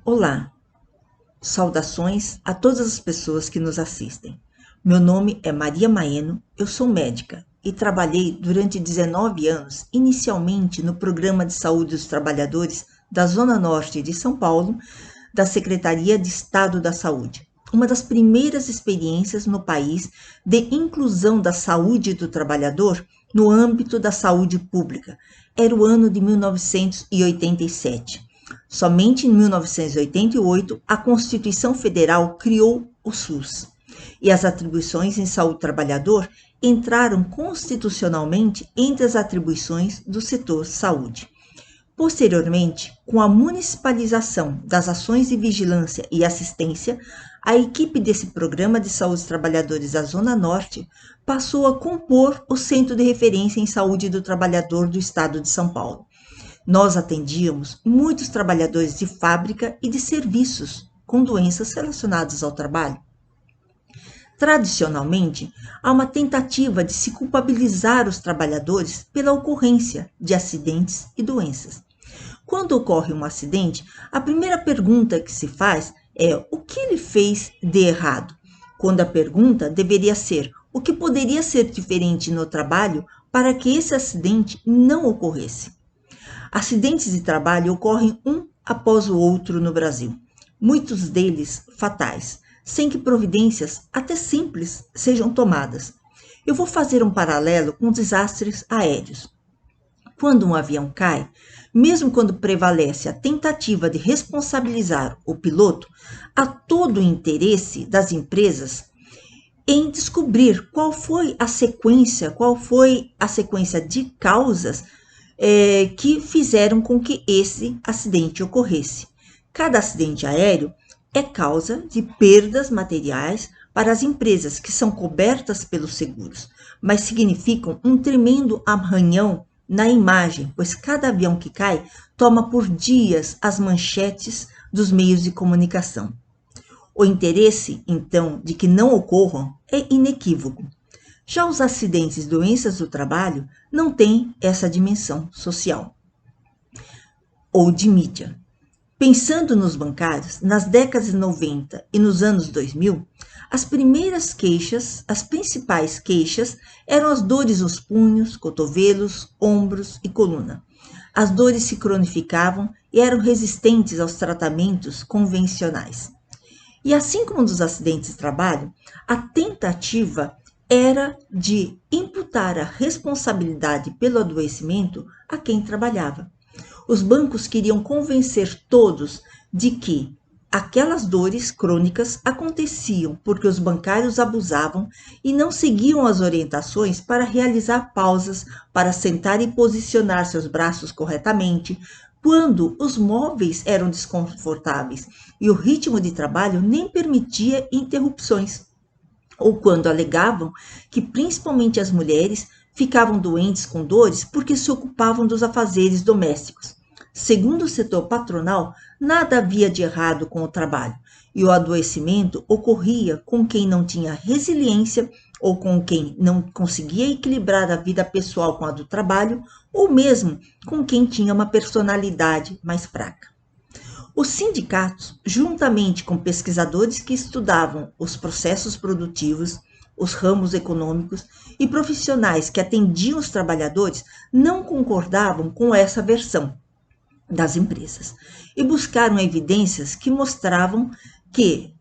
Olá, saudações a todas as pessoas que nos assistem. Meu nome é Maria Maeno, eu sou médica e trabalhei durante 19 anos, inicialmente no Programa de Saúde dos Trabalhadores da Zona Norte de São Paulo, da Secretaria de Estado da Saúde. Uma das primeiras experiências no país de inclusão da saúde do trabalhador no âmbito da saúde pública. Era o ano de 1987. Somente em 1988, a Constituição Federal criou o SUS e as atribuições em saúde do trabalhador entraram constitucionalmente entre as atribuições do setor saúde. Posteriormente, com a municipalização das ações de vigilância e assistência, a equipe desse Programa de Saúde dos Trabalhadores da Zona Norte passou a compor o Centro de Referência em Saúde do Trabalhador do Estado de São Paulo. Nós atendíamos muitos trabalhadores de fábrica e de serviços com doenças relacionadas ao trabalho. Tradicionalmente, há uma tentativa de se culpabilizar os trabalhadores pela ocorrência de acidentes e doenças. Quando ocorre um acidente, a primeira pergunta que se faz é o que ele fez de errado, quando a pergunta deveria ser o que poderia ser diferente no trabalho para que esse acidente não ocorresse. Acidentes de trabalho ocorrem um após o outro no Brasil, muitos deles fatais, sem que providências, até simples, sejam tomadas. Eu vou fazer um paralelo com desastres aéreos. Quando um avião cai, mesmo quando prevalece a tentativa de responsabilizar o piloto, há todo o interesse das empresas em descobrir qual foi a sequência de causas que fizeram com que esse acidente ocorresse. Cada acidente aéreo é causa de perdas materiais para as empresas que são cobertas pelos seguros, mas significam um tremendo arranhão na imagem, pois cada avião que cai toma por dias as manchetes dos meios de comunicação. O interesse, então, de que não ocorram é inequívoco. Já os acidentes e doenças do trabalho não têm essa dimensão social ou de mídia. Pensando nos bancários, nas décadas de 90 e nos anos 2000, as principais queixas eram as dores nos punhos, cotovelos, ombros e coluna. As dores se cronificavam e eram resistentes aos tratamentos convencionais. E assim como nos acidentes de trabalho, a tentativa era de imputar a responsabilidade pelo adoecimento a quem trabalhava. Os bancos queriam convencer todos de que aquelas dores crônicas aconteciam porque os bancários abusavam e não seguiam as orientações para realizar pausas, para sentar e posicionar seus braços corretamente, quando os móveis eram desconfortáveis e o ritmo de trabalho nem permitia interrupções, ou quando alegavam que principalmente as mulheres ficavam doentes com dores porque se ocupavam dos afazeres domésticos. Segundo o setor patronal, nada havia de errado com o trabalho, e o adoecimento ocorria com quem não tinha resiliência ou com quem não conseguia equilibrar a vida pessoal com a do trabalho, ou mesmo com quem tinha uma personalidade mais fraca. Os sindicatos, juntamente com pesquisadores que estudavam os processos produtivos, os ramos econômicos e profissionais que atendiam os trabalhadores, não concordavam com essa versão das empresas e buscaram evidências que mostravam que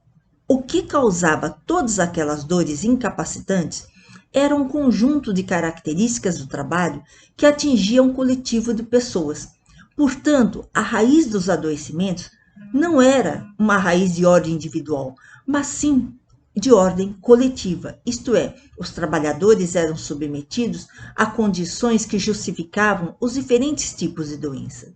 o que causava todas aquelas dores incapacitantes era um conjunto de características do trabalho que atingia um coletivo de pessoas. Portanto, a raiz dos adoecimentos não era uma raiz de ordem individual, mas sim de ordem coletiva, isto é, os trabalhadores eram submetidos a condições que justificavam os diferentes tipos de doença.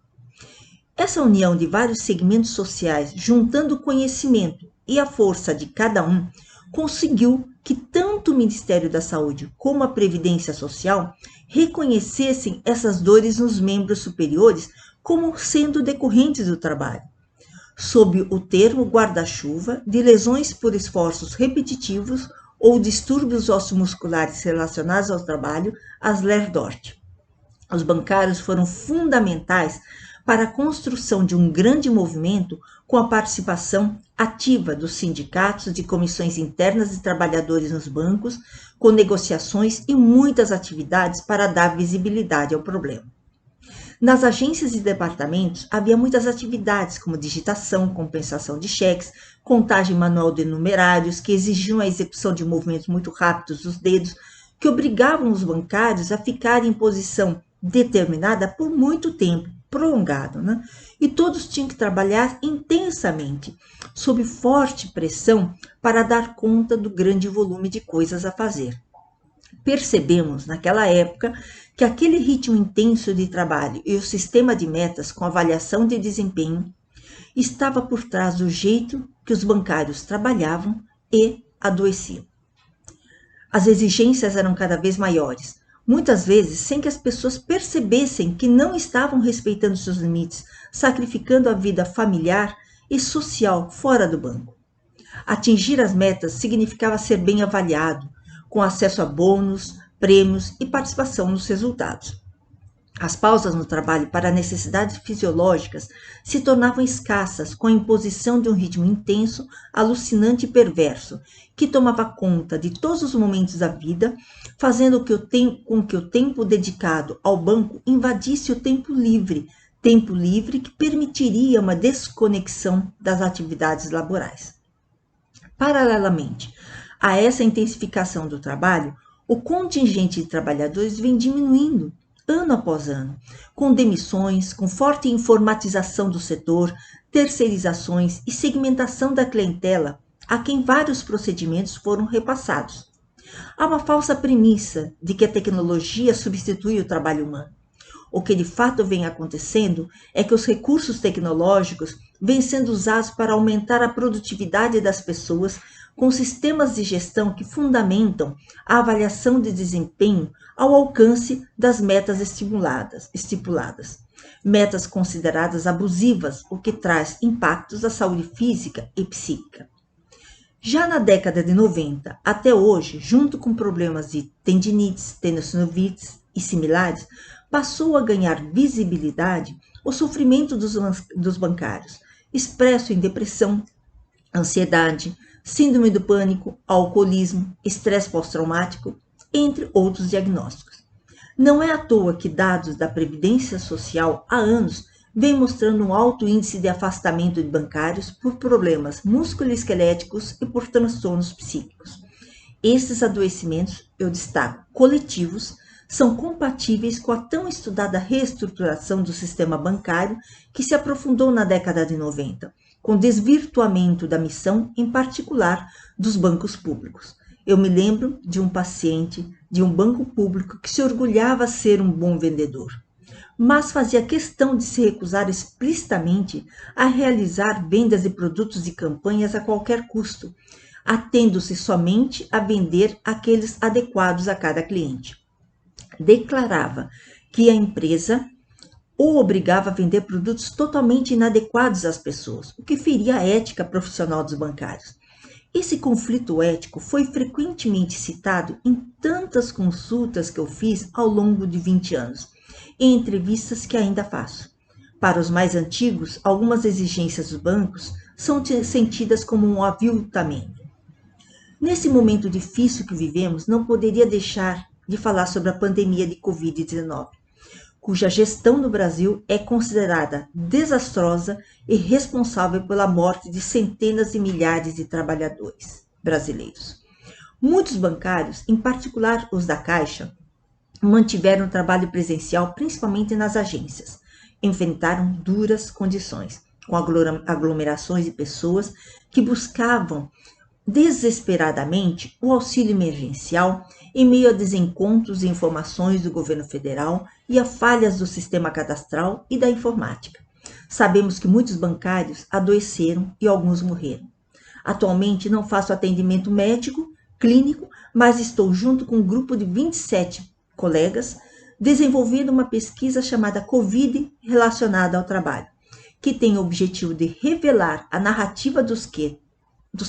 Essa união de vários segmentos sociais, juntando o conhecimento e a força de cada um, conseguiu que tanto o Ministério da Saúde como a Previdência Social reconhecessem essas dores nos membros superiores como sendo decorrentes do trabalho, sob o termo guarda-chuva de lesões por esforços repetitivos ou distúrbios ossomusculares relacionados ao trabalho, as LER-DORT. Os bancários foram fundamentais para a construção de um grande movimento com a participação ativa dos sindicatos, de comissões internas de trabalhadores nos bancos, com negociações e muitas atividades para dar visibilidade ao problema. Nas agências e departamentos havia muitas atividades, como digitação, compensação de cheques, contagem manual de numerários, que exigiam a execução de movimentos muito rápidos dos dedos, que obrigavam os bancários a ficarem em posição determinada por muito tempo, prolongado, né? E todos tinham que trabalhar intensamente, sob forte pressão, para dar conta do grande volume de coisas a fazer. Percebemos, naquela época, que aquele ritmo intenso de trabalho e o sistema de metas com avaliação de desempenho estava por trás do jeito que os bancários trabalhavam e adoeciam. As exigências eram cada vez maiores, muitas vezes sem que as pessoas percebessem que não estavam respeitando seus limites, sacrificando a vida familiar e social fora do banco. Atingir as metas significava ser bem avaliado, com acesso a bônus, prêmios e participação nos resultados. As pausas no trabalho para necessidades fisiológicas se tornavam escassas com a imposição de um ritmo intenso, alucinante e perverso, que tomava conta de todos os momentos da vida, fazendo com que o tempo dedicado ao banco invadisse o tempo livre que permitiria uma desconexão das atividades laborais. Paralelamente a essa intensificação do trabalho, o contingente de trabalhadores vem diminuindo ano após ano, com demissões, com forte informatização do setor, terceirizações e segmentação da clientela, a quem vários procedimentos foram repassados. Há uma falsa premissa de que a tecnologia substitui o trabalho humano. O que de fato vem acontecendo é que os recursos tecnológicos vêm sendo usados para aumentar a produtividade das pessoas com sistemas de gestão que fundamentam a avaliação de desempenho ao alcance das metas estipuladas. Metas consideradas abusivas, o que traz impactos à saúde física e psíquica. Já na década de 90 até hoje, junto com problemas de tendinites, tenossinovites e similares, passou a ganhar visibilidade o sofrimento dos bancários, expresso em depressão, ansiedade, síndrome do pânico, alcoolismo, estresse pós-traumático, entre outros diagnósticos. Não é à toa que dados da Previdência Social há anos vêm mostrando um alto índice de afastamento de bancários por problemas musculoesqueléticos e por transtornos psíquicos. Esses adoecimentos, eu destaco, coletivos, são compatíveis com a tão estudada reestruturação do sistema bancário que se aprofundou na década de 90, com desvirtuamento da missão, em particular, dos bancos públicos. Eu me lembro de um paciente de um banco público que se orgulhava ser um bom vendedor, mas fazia questão de se recusar explicitamente a realizar vendas de produtos e campanhas a qualquer custo, atendo-se somente a vender aqueles adequados a cada cliente. Declarava que a empresa o obrigava a vender produtos totalmente inadequados às pessoas, o que feria a ética profissional dos bancários. Esse conflito ético foi frequentemente citado em tantas consultas que eu fiz ao longo de 20 anos, em entrevistas que ainda faço. Para os mais antigos, algumas exigências dos bancos são sentidas como um aviltamento. Nesse momento difícil que vivemos, não poderia deixar de falar sobre a pandemia de Covid-19, cuja gestão no Brasil é considerada desastrosa e responsável pela morte de centenas de milhares de trabalhadores brasileiros. Muitos bancários, em particular os da Caixa, mantiveram o trabalho presencial principalmente nas agências. Enfrentaram duras condições, com aglomerações de pessoas que buscavam desesperadamente o auxílio emergencial em meio a desencontros e informações do governo federal e a falhas do sistema cadastral e da informática. Sabemos que muitos bancários adoeceram e alguns morreram. Atualmente não faço atendimento médico, clínico, mas estou junto com um grupo de 27 colegas desenvolvendo uma pesquisa chamada Covid relacionada ao trabalho, que tem o objetivo de revelar a narrativa dos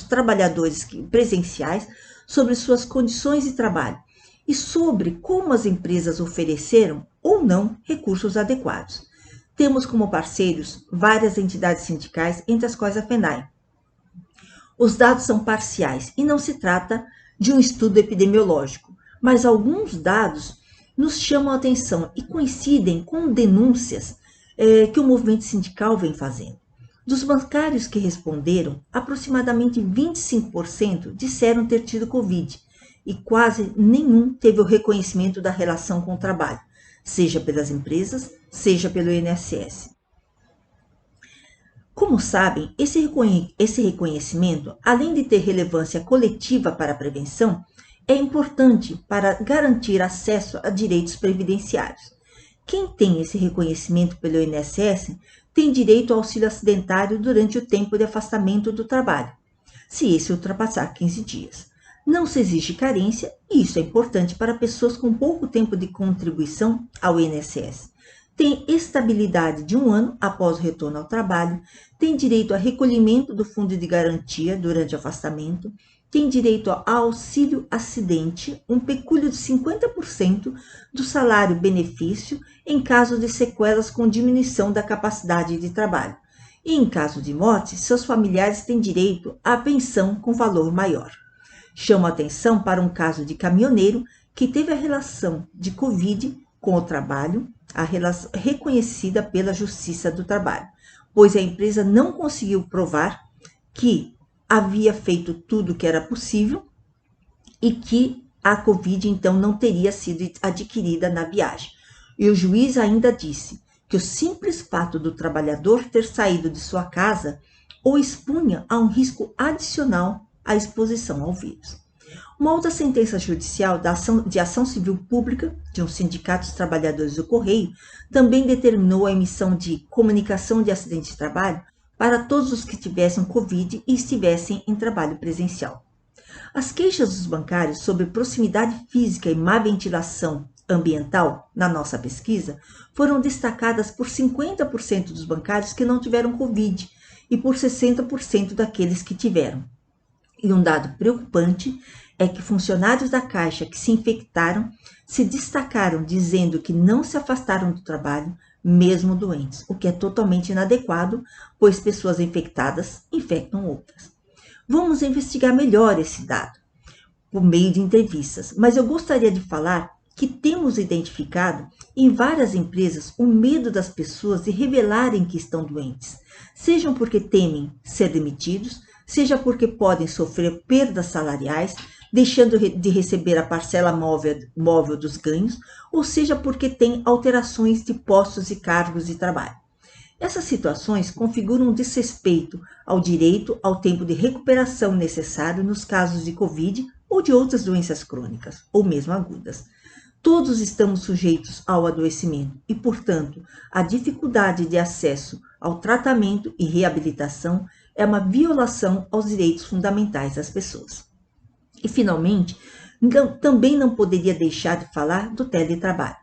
trabalhadores presenciais sobre suas condições de trabalho e sobre como as empresas ofereceram ou não recursos adequados. Temos como parceiros várias entidades sindicais, entre as quais a FENAI. Os dados são parciais e não se trata de um estudo epidemiológico, mas alguns dados nos chamam a atenção e coincidem com denúncias que o movimento sindical vem fazendo. Dos bancários que responderam, aproximadamente 25% disseram ter tido Covid e quase nenhum teve o reconhecimento da relação com o trabalho, seja pelas empresas, seja pelo INSS. Como sabem, esse reconhecimento, além de ter relevância coletiva para a prevenção, é importante para garantir acesso a direitos previdenciários. Quem tem esse reconhecimento pelo INSS tem direito ao auxílio acidentário durante o tempo de afastamento do trabalho, se esse ultrapassar 15 dias. Não se exige carência e isso é importante para pessoas com pouco tempo de contribuição ao INSS. Tem estabilidade de 1 ano após o retorno ao trabalho, tem direito a recolhimento do fundo de garantia durante o afastamento, tem direito a auxílio acidente, um pecúlio de 50% do salário benefício em caso de sequelas com diminuição da capacidade de trabalho. E em caso de morte, seus familiares têm direito à pensão com valor maior. Chamo a atenção para um caso de caminhoneiro que teve a relação de Covid com o trabalho, a relação reconhecida pela Justiça do Trabalho, pois a empresa não conseguiu provar que havia feito tudo o que era possível e que a Covid, então, não teria sido adquirida na viagem. E o juiz ainda disse que o simples fato do trabalhador ter saído de sua casa o expunha a um risco adicional à exposição ao vírus. Uma outra sentença judicial de ação civil pública de um sindicato dos trabalhadores do Correio também determinou a emissão de comunicação de acidente de trabalho para todos os que tivessem Covid e estivessem em trabalho presencial. As queixas dos bancários sobre proximidade física e má ventilação ambiental na nossa pesquisa foram destacadas por 50% dos bancários que não tiveram Covid e por 60% daqueles que tiveram. E um dado preocupante é que funcionários da Caixa que se infectaram se destacaram dizendo que não se afastaram do trabalho, mesmo doentes, o que é totalmente inadequado, pois pessoas infectadas infectam outras. Vamos investigar melhor esse dado por meio de entrevistas, mas eu gostaria de falar que temos identificado em várias empresas o medo das pessoas de revelarem que estão doentes, sejam porque temem ser demitidos, seja porque podem sofrer perdas salariais, deixando de receber a parcela móvel dos ganhos, ou seja porque tem alterações de postos e cargos de trabalho. Essas situações configuram um desrespeito ao direito ao tempo de recuperação necessário nos casos de Covid ou de outras doenças crônicas, ou mesmo agudas. Todos estamos sujeitos ao adoecimento e, portanto, a dificuldade de acesso ao tratamento e reabilitação é uma violação aos direitos fundamentais das pessoas. E, finalmente, também não poderia deixar de falar do teletrabalho.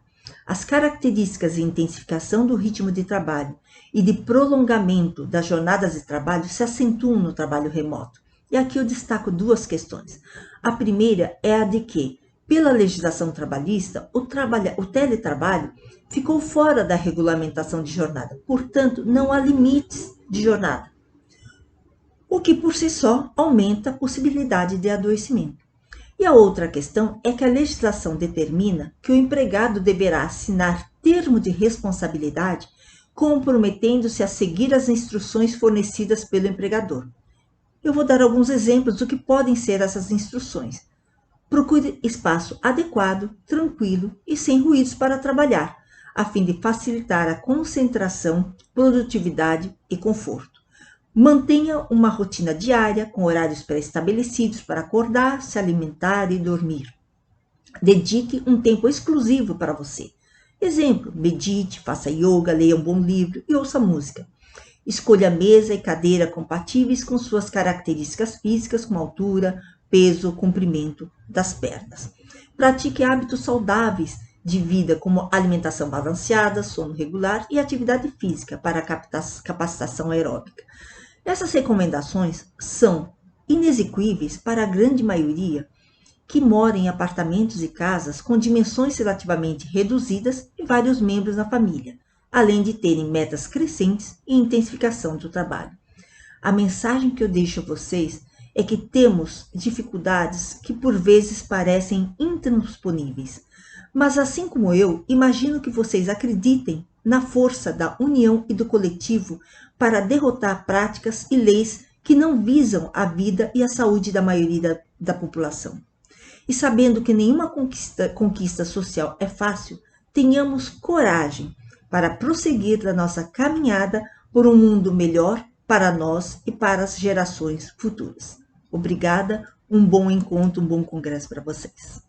As características de intensificação do ritmo de trabalho e de prolongamento das jornadas de trabalho se acentuam no trabalho remoto. E aqui eu destaco duas questões. A primeira é a de que, pela legislação trabalhista, o teletrabalho ficou fora da regulamentação de jornada, portanto, não há limites de jornada, o que por si só aumenta a possibilidade de adoecimento. E a outra questão é que a legislação determina que o empregado deverá assinar termo de responsabilidade comprometendo-se a seguir as instruções fornecidas pelo empregador. Eu vou dar alguns exemplos do que podem ser essas instruções. Procure espaço adequado, tranquilo e sem ruídos para trabalhar, a fim de facilitar a concentração, produtividade e conforto. Mantenha uma rotina diária com horários pré-estabelecidos para acordar, se alimentar e dormir. Dedique um tempo exclusivo para você. Exemplo, medite, faça yoga, leia um bom livro e ouça música. Escolha mesa e cadeira compatíveis com suas características físicas, como altura, peso, comprimento das pernas. Pratique hábitos saudáveis de vida, como alimentação balanceada, sono regular e atividade física para capacitação aeróbica. Essas recomendações são inexequíveis para a grande maioria que mora em apartamentos e casas com dimensões relativamente reduzidas e vários membros na família. além de terem metas crescentes e intensificação do trabalho. A mensagem que eu deixo a vocês é que temos dificuldades que por vezes parecem intransponíveis. Mas assim como eu, imagino que vocês acreditem na força da união e do coletivo para derrotar práticas e leis que não visam a vida e a saúde da maioria da população. E sabendo que nenhuma conquista social é fácil, tenhamos coragem para prosseguir na nossa caminhada por um mundo melhor para nós e para as gerações futuras. Obrigada, um bom encontro, um bom congresso para vocês.